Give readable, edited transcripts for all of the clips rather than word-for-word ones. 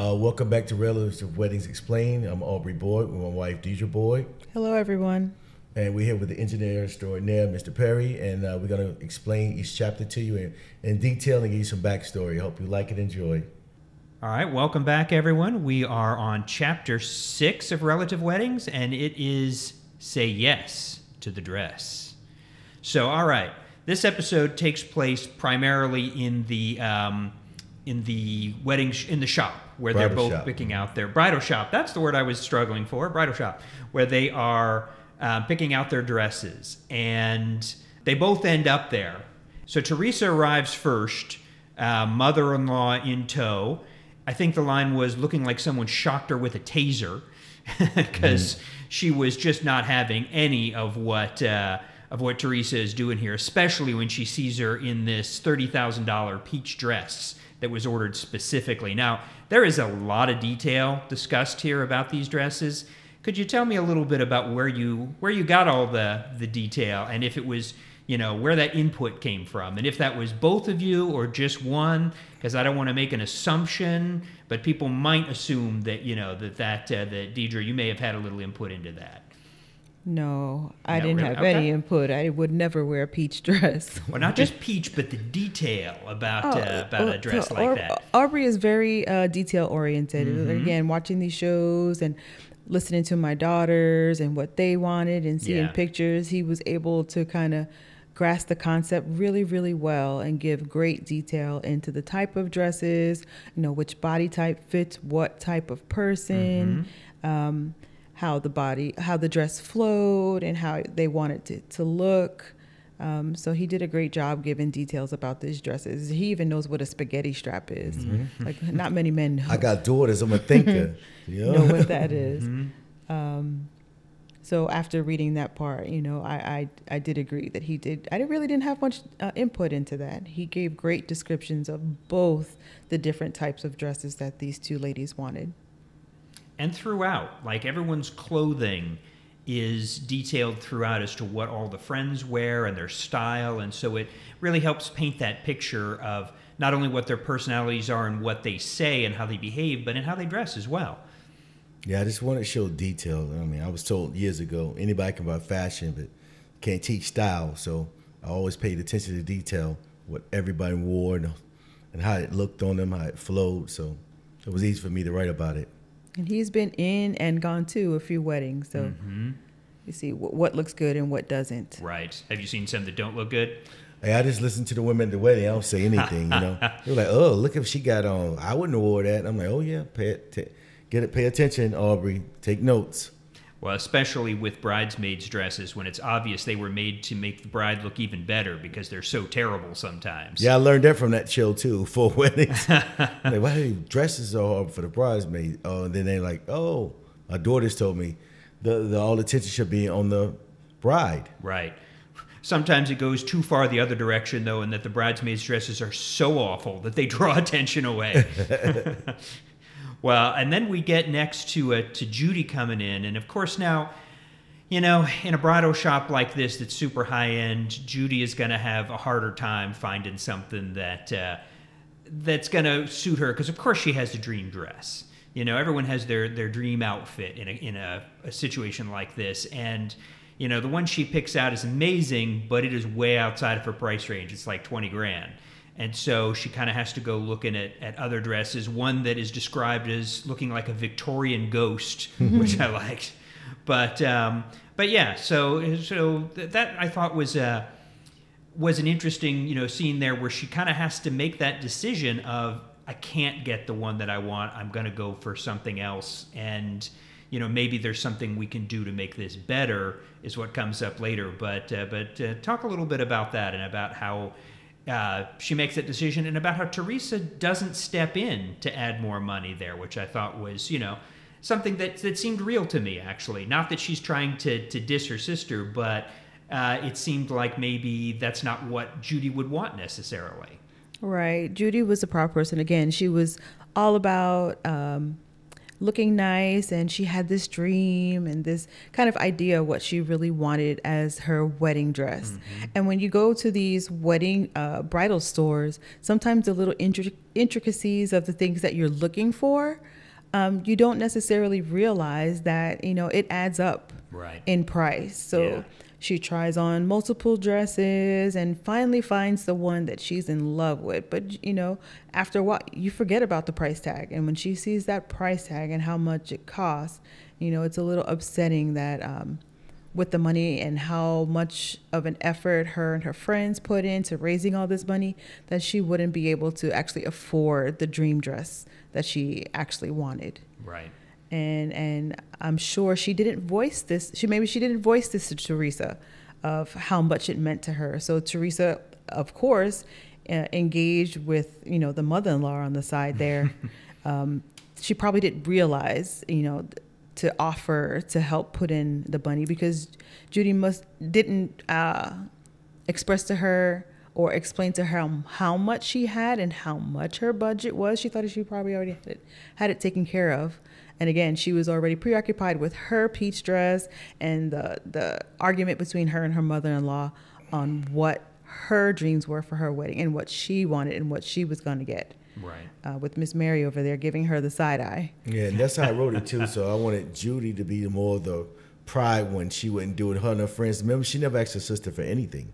Welcome back to Relative Weddings Explained. I'm Aubrey Boyd with my wife, Deidre Boyd. Hello, everyone. And we're here with the engineer extraordinaire, Mr. Perry, and we're going to explain each chapter to you in detail and give you some backstory. I hope you like and enjoy. All right, welcome back, everyone. We are on Chapter 6 of Relative Weddings, and it is Say Yes to the Dress. So, all right, this episode takes place primarily in the wedding in the shop where Bridal they're both shop. picking out their bridal shop. That's the word I was struggling for, bridal shop, where they are picking out their dresses, and they both end up there. So Teresa arrives first, mother-in-law in tow. I think the line was looking like someone shocked her with a taser because she was just not having any of what Teresa is doing here, especially when she sees her in this $30,000 peach dress that was ordered specifically. Now, there is a lot of detail discussed here about these dresses. Could you tell me a little bit about where you got all the detail, and if it was, where that input came from, and if that was both of you or just one? Because I don't want to make an assumption, but people might assume that that Deidre, you may have had a little input into that. No, I didn't really? have Okay. any input. I would never wear a peach dress. Well, not just peach, but the detail about a dress so like that. Aubrey is very detail oriented. Mm-hmm. Again, watching these shows and listening to my daughters and what they wanted and seeing Yeah. pictures, he was able to kind of grasp the concept really, really well and give great detail into the type of dresses, which body type fits what type of person, how the dress flowed and how they wanted it to look. So he did a great job giving details about these dresses. He even knows what a spaghetti strap is. Like, not many men know. I got daughters. I'm a thinker. Know what that is. So after reading that part, I did agree that he did. I really didn't have much input into that. He gave great descriptions of both the different types of dresses that these two ladies wanted. And throughout, like, everyone's clothing is detailed throughout as to what all the friends wear and their style, and so it really helps paint that picture of not only what their personalities are and what they say and how they behave, but in how they dress as well. Yeah, I just want to show detail. I mean, I was told years ago, anybody can buy fashion, but can't teach style. So I always paid attention to detail, what everybody wore and how it looked on them, how it flowed. So it was easy for me to write about it. And he's been in and gone to a few weddings, so you see what looks good and what doesn't. Right. Have you seen some that don't look good? Hey, I just listen to the women at the wedding. I don't say anything, They're like, oh, look if she got on. I wouldn't have wore that. I'm like, oh, yeah, pay attention, Aubrey. Take notes. Well, especially with bridesmaids' dresses, when it's obvious they were made to make the bride look even better because they're so terrible sometimes. Yeah, I learned that from that show, too, for weddings. Like, why do they dresses so hard for the bridesmaid? Oh, and then they're like, oh, my daughters told me all the attention should be on the bride. Right. Sometimes it goes too far the other direction, though, and that the bridesmaids' dresses are so awful that they draw attention away. Well, and then we get next to Judy coming in, and of course now, in a bridal shop like this that's super high-end, Judy is going to have a harder time finding something that's going to suit her, because of course she has the dream dress. Everyone has their dream outfit in a situation like this, and the one she picks out is amazing, but it is way outside of her price range. It's like $20,000. And so she kind of has to go looking at other dresses, one that is described as looking like a Victorian ghost, which I liked. But yeah, so that I thought was an interesting, scene there where she kind of has to make that decision of, I can't get the one that I want. I'm going to go for something else. And, maybe there's something we can do to make this better is what comes up later. But talk a little bit about that and about how she makes that decision, and about how Teresa doesn't step in to add more money there, which I thought was, something that seemed real to me, actually. Not that she's trying to diss her sister, but it seemed like maybe that's not what Judy would want necessarily. Right. Judy was a proud person. Again, she was all about looking nice, and she had this dream and this kind of idea of what she really wanted as her wedding dress. And when you go to these wedding bridal stores, sometimes the little intricacies of the things that you're looking for, you don't necessarily realize that, it adds up in price. So she tries on multiple dresses and finally finds the one that she's in love with. But, after a while, you forget about the price tag. And when she sees that price tag and how much it costs, it's a little upsetting that with the money and how much of an effort her and her friends put into raising all this money, that she wouldn't be able to actually afford the dream dress that she actually wanted. Right. And I'm sure she didn't voice this. She didn't voice this to Teresa of how much it meant to her. So Teresa, of course, engaged with, the mother-in-law on the side there. She probably didn't realize, to offer to help put in the money, because Judy didn't express to her or explain to her how much she had and how much her budget was. She thought she probably already had it taken care of. And again, she was already preoccupied with her peach dress and the argument between her and her mother-in-law on what her dreams were for her wedding and what she wanted and what she was going to get. Right. With Miss Mary over there giving her the side eye. Yeah, and that's how I wrote it too. So I wanted Judy to be more of the pride when she wouldn't do it. Her and her friends, remember, she never asked her sister for anything.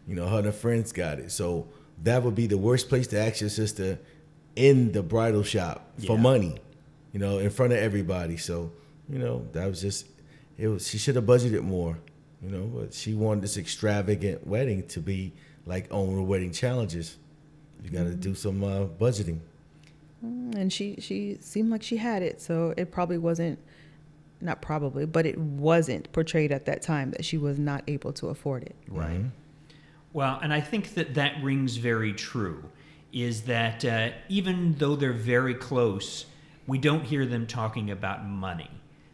Her and her friends got it. So that would be the worst place to ask your sister in the bridal shop for money. In front of everybody. So, that was just, she should have budgeted more, but she wanted this extravagant wedding to be like on the wedding challenges. You got to do some budgeting. And she seemed like she had it. So it probably wasn't, not probably, but it wasn't portrayed at that time that she was not able to afford it. Right. Well, and I think that rings very true, is that even though they're very close, we don't hear them talking about money.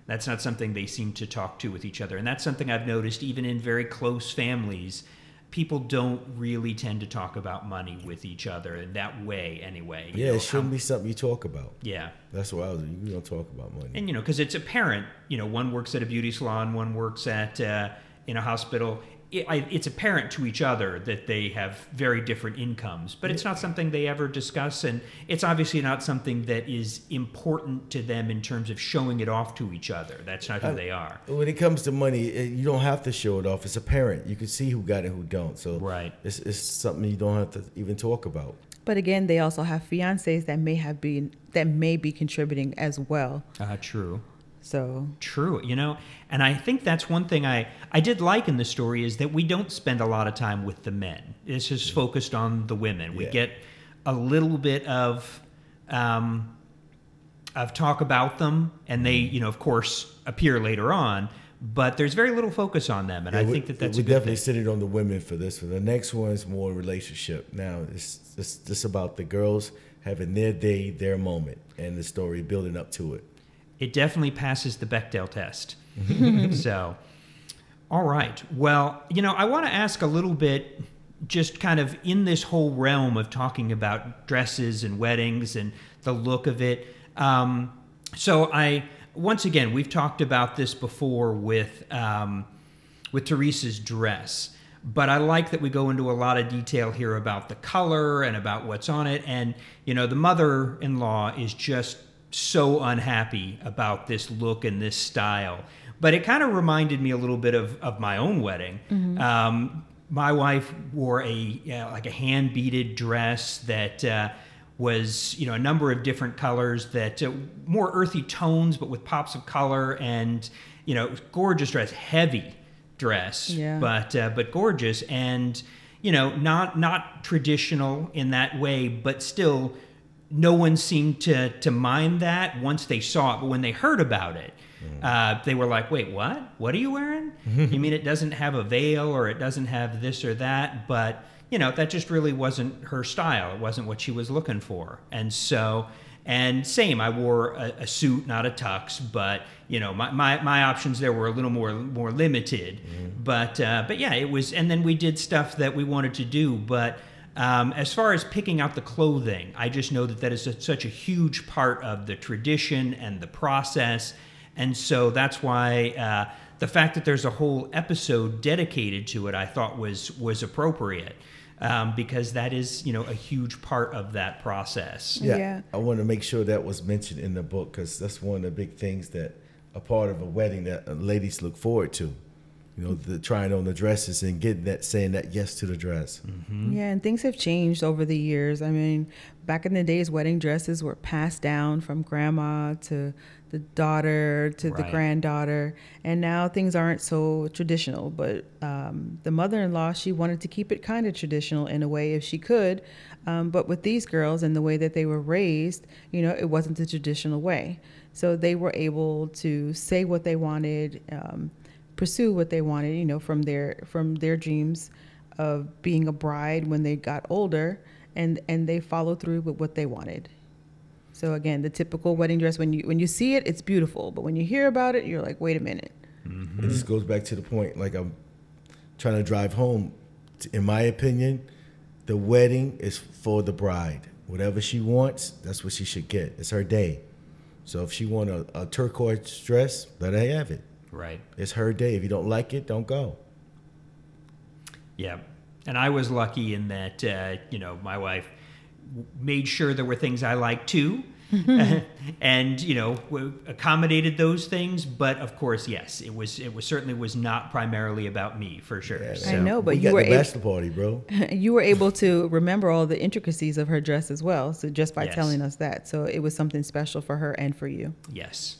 That's not something they seem to talk to with each other. And that's something I've noticed even in very close families. People don't really tend to talk about money with each other in that way anyway. It shouldn't be something you talk about. Yeah. That's what you don't talk about money. And, because it's apparent, one works at a beauty salon, one works at in a hospital. It's apparent to each other that they have very different incomes, but it's not something they ever discuss, and it's obviously not something that is important to them in terms of showing it off to each other. That's not who they are. When it comes to money, you don't have to show it off. It's apparent. You can see who got it, who don't. So it's something you don't have to even talk about. But again, they also have fiancés that may be contributing as well. True. So true, and I think that's one thing I did like in the story, is that we don't spend a lot of time with the men. It's just focused on the women. We get a little bit of talk about them, and they, of course, appear later on. But there's very little focus on them, and I think that's a good thing. We definitely centered on the women for this. For the next one is more relationship. Now it's just about the girls having their day, their moment, and the story building up to it. It definitely passes the Bechdel test. So, all right. Well, I want to ask a little bit, just kind of in this whole realm of talking about dresses and weddings and the look of it. Once again, we've talked about this before with Teresa's dress, but I like that we go into a lot of detail here about the color and about what's on it. And, the mother-in-law is just so unhappy about this look and this style. But it kind of reminded me a little bit of my own wedding. My wife wore a hand beaded dress that was a number of different colors, that more earthy tones but with pops of color, and gorgeous dress, heavy dress, but gorgeous, and not traditional in that way, but still. No one seemed to mind that once they saw it, but when they heard about it, they were like, wait, what? What are you wearing? You mean it doesn't have a veil, or it doesn't have this or that? But, that just really wasn't her style. It wasn't what she was looking for. And so, and same, I wore a suit, not a tux, but, my options there were a little more limited. But yeah, it was, and then we did stuff that we wanted to do, but As far as picking out the clothing, I just know that is such a huge part of the tradition and the process. And so that's why the fact that there's a whole episode dedicated to it, I thought was appropriate. Because that is, a huge part of that process. Yeah. I want to make sure that was mentioned in the book, because that's one of the big things that a part of a wedding that ladies look forward to. The trying on the dresses and saying that yes to the dress. Mm-hmm. Yeah, and things have changed over the years. I mean, back in the days, wedding dresses were passed down from grandma to the daughter to the granddaughter, and now things aren't so traditional. But the mother-in-law, she wanted to keep it kind of traditional in a way if she could. But with these girls and the way that they were raised, it wasn't the traditional way. So they were able to say what they wanted, pursue what they wanted, from their dreams of being a bride when they got older, and they followed through with what they wanted. So again, the typical wedding dress, when you see it, it's beautiful, but when you hear about it, you're like, wait a minute. Mm-hmm. It just goes back to the point, like I'm trying to drive home. In my opinion, the wedding is for the bride. Whatever she wants, that's what she should get. It's her day. So if she wants a turquoise dress, let her have it. Right. It's her day. If you don't like it, don't go. Yeah. And I was lucky in that, my wife made sure there were things I liked too. And, accommodated those things. But of course, yes, it certainly was not primarily about me, for sure. Yeah, I know, but you were the bachelor party, bro. You were able to remember all the intricacies of her dress as well. So just by Yes. telling us that. So it was something special for her and for you. Yes.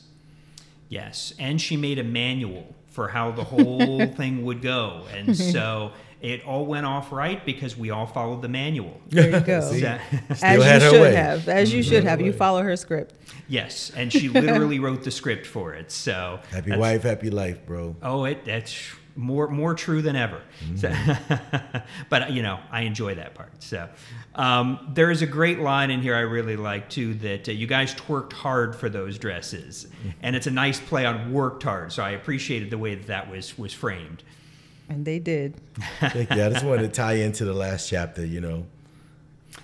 Yes. And she made a manual for how the whole thing would go. And so it all went off right because we all followed the manual. There you go. See? So- Still had her way. As you should have. You follow her script. yes. And she literally wrote the script for it. So Happy that's- wife, happy life, bro. Oh, that's more true than ever. So, but I enjoy that part. So there is a great line in here I really like too, that you guys twerked hard for those dresses, and it's a nice play on worked hard. So I appreciated the way that was framed. And they did. Thank you. I just wanted to tie into the last chapter,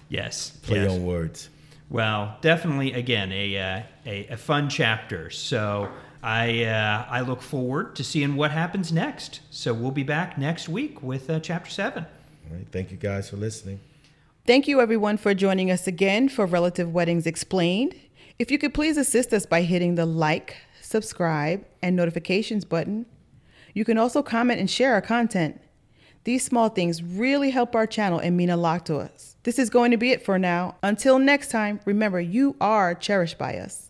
Yes. play yes. on words. Well, definitely again a fun chapter. So I look forward to seeing what happens next. So we'll be back next week with chapter 7. All right. Thank you guys for listening. Thank you, everyone, for joining us again for Relative Weddings Explained. If you could please assist us by hitting the like, subscribe, and notifications button. You can also comment and share our content. These small things really help our channel and mean a lot to us. This is going to be it for now. Until next time, remember, you are cherished by us.